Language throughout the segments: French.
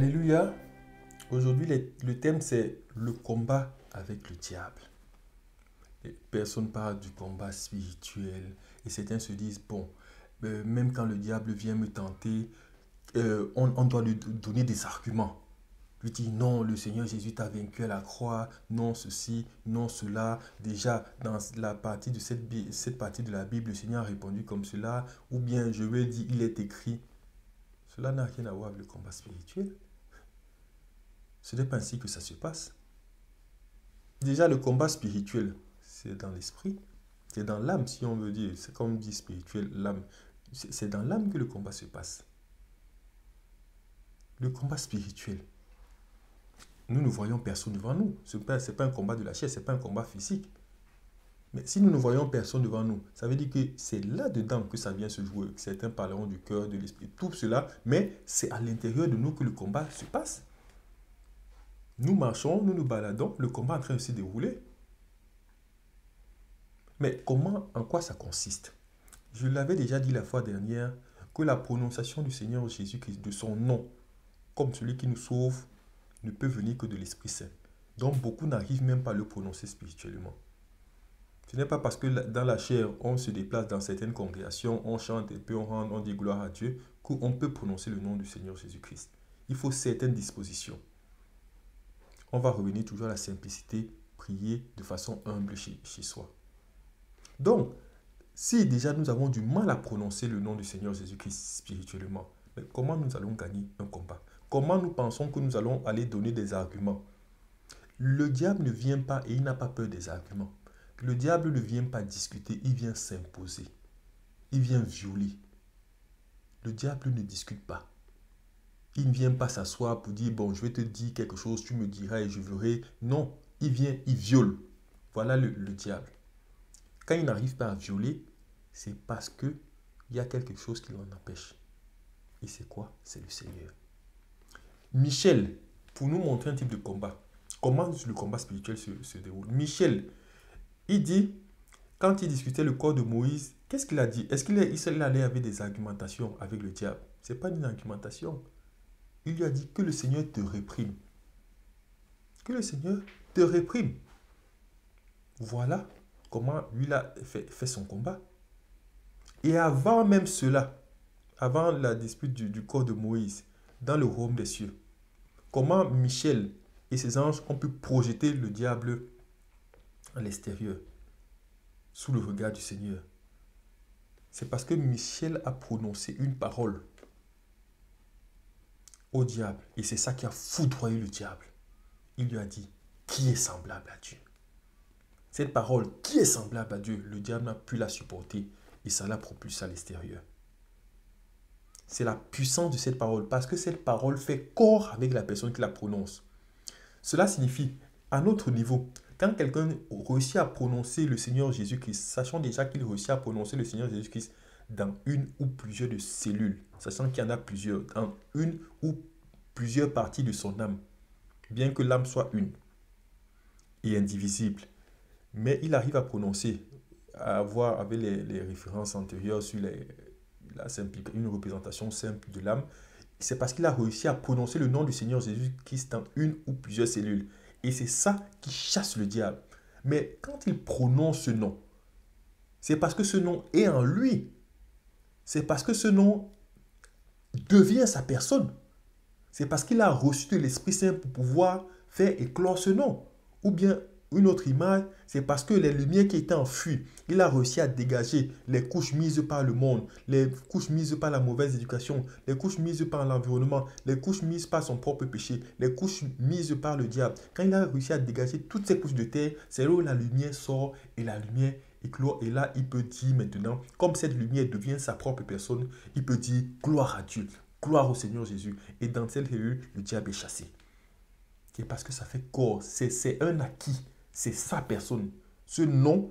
Alléluia. Aujourd'hui, le thème, c'est le combat avec le diable. Et personne parle du combat spirituel. Et certains se disent, bon, même quand le diable vient me tenter, on doit lui donner des arguments. Lui dire, non, le Seigneur Jésus t'a vaincu à la croix, non ceci, non cela. Déjà, dans la partie de cette partie de la Bible, le Seigneur a répondu comme cela. Ou bien, je lui ai dit, il est écrit. Cela n'a rien à voir avec le combat spirituel. Ce n'est pas ainsi que ça se passe. Déjà, le combat spirituel, c'est dans l'esprit, c'est dans l'âme, si on veut dire. C'est comme on dit spirituel, l'âme. C'est dans l'âme que le combat se passe. Le combat spirituel, nous ne voyons personne devant nous. Ce n'est pas un combat de la chair, ce n'est pas un combat physique. Mais si nous ne voyons personne devant nous, ça veut dire que c'est là-dedans que ça vient se jouer. Certains parleront du cœur, de l'esprit, tout cela, mais c'est à l'intérieur de nous que le combat se passe. Nous marchons, nous nous baladons, le combat est en train de se dérouler. Mais comment, en quoi ça consiste? Je l'avais déjà dit la fois dernière que la prononciation du Seigneur Jésus-Christ, de son nom, comme celui qui nous sauve, ne peut venir que de l'Esprit Saint. Donc beaucoup n'arrivent même pas à le prononcer spirituellement. Ce n'est pas parce que dans la chair, on se déplace dans certaines congrégations, on chante et puis on dit gloire à Dieu, qu'on peut prononcer le nom du Seigneur Jésus-Christ. Il faut certaines dispositions. On va revenir toujours à la simplicité, prier de façon humble chez soi. Donc, si déjà nous avons du mal à prononcer le nom du Seigneur Jésus-Christ spirituellement, mais comment nous allons gagner un combat? Comment nous pensons que nous allons aller donner des arguments? Le diable ne vient pas et il n'a pas peur des arguments. Le diable ne vient pas discuter, il vient s'imposer. Il vient violer. Le diable ne discute pas. Il ne vient pas s'asseoir pour dire, bon, je vais te dire quelque chose, tu me diras et je verrai. Non, il vient, il viole. Voilà le diable. Quand il n'arrive pas à violer, c'est parce qu'il y a quelque chose qui l'en empêche. Et c'est quoi? C'est le Seigneur. Michel, pour nous montrer un type de combat, comment le combat spirituel se déroule. Michel, il dit, quand il discutait le corps de Moïse, qu'est-ce qu'il a dit? Est-ce qu'il allait avec des argumentations avec le diable? Ce n'est pas une argumentation. Il lui a dit que le Seigneur te réprime. Que le Seigneur te réprime. Voilà comment lui il a fait son combat. Et avant même cela, avant la dispute du corps de Moïse, dans le royaume des cieux, comment Michel et ses anges ont pu projeter le diable à l'extérieur, sous le regard du Seigneur? C'est parce que Michel a prononcé une parole au diable. Et c'est ça qui a foudroyé le diable. Il lui a dit, qui est semblable à Dieu? Cette parole, qui est semblable à Dieu? Le diable n'a pu la supporter et ça l'a propulsé à l'extérieur. C'est la puissance de cette parole, parce que cette parole fait corps avec la personne qui la prononce. Cela signifie, à notre niveau, quand quelqu'un réussit à prononcer le Seigneur Jésus-Christ, sachant déjà qu'il réussit à prononcer le Seigneur Jésus-Christ dans une ou plusieurs de cellules, sachant qu'il y en a plusieurs, dans une ou plusieurs parties de son âme, bien que l'âme soit une et indivisible, mais il arrive à prononcer, à avoir avec les références antérieures sur une représentation simple de l'âme. C'est parce qu'il a réussi à prononcer le nom du Seigneur Jésus-Christ dans une ou plusieurs cellules. Et c'est ça qui chasse le diable. Mais quand il prononce ce nom, c'est parce que ce nom est en lui. C'est parce que ce nom devient sa personne. C'est parce qu'il a reçu de l'Esprit Saint pour pouvoir faire éclore ce nom. Ou bien une autre image, c'est parce que les lumières qui étaient enfuies, il a réussi à dégager les couches mises par le monde, les couches mises par la mauvaise éducation, les couches mises par l'environnement, les couches mises par son propre péché, les couches mises par le diable. Quand il a réussi à dégager toutes ces couches de terre, c'est là où la lumière sort et la lumière éclore. Et là, il peut dire maintenant, comme cette lumière devient sa propre personne, il peut dire gloire à Dieu, gloire au Seigneur Jésus. Et dans cette cellule, le diable est chassé. C'est parce que ça fait corps, c'est un acquis. C'est sa personne. Ce nom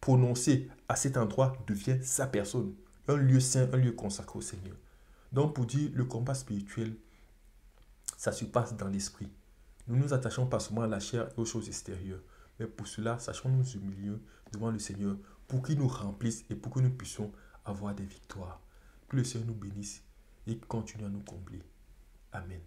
prononcé à cet endroit devient sa personne. Un lieu saint, un lieu consacré au Seigneur. Donc pour dire, le combat spirituel, ça se passe dans l'esprit. Nous nous attachons pas seulement à la chair et aux choses extérieures. Mais pour cela, sachons nous humilier devant le Seigneur pour qu'il nous remplisse et pour que nous puissions avoir des victoires. Que le Seigneur nous bénisse et continue à nous combler. Amen.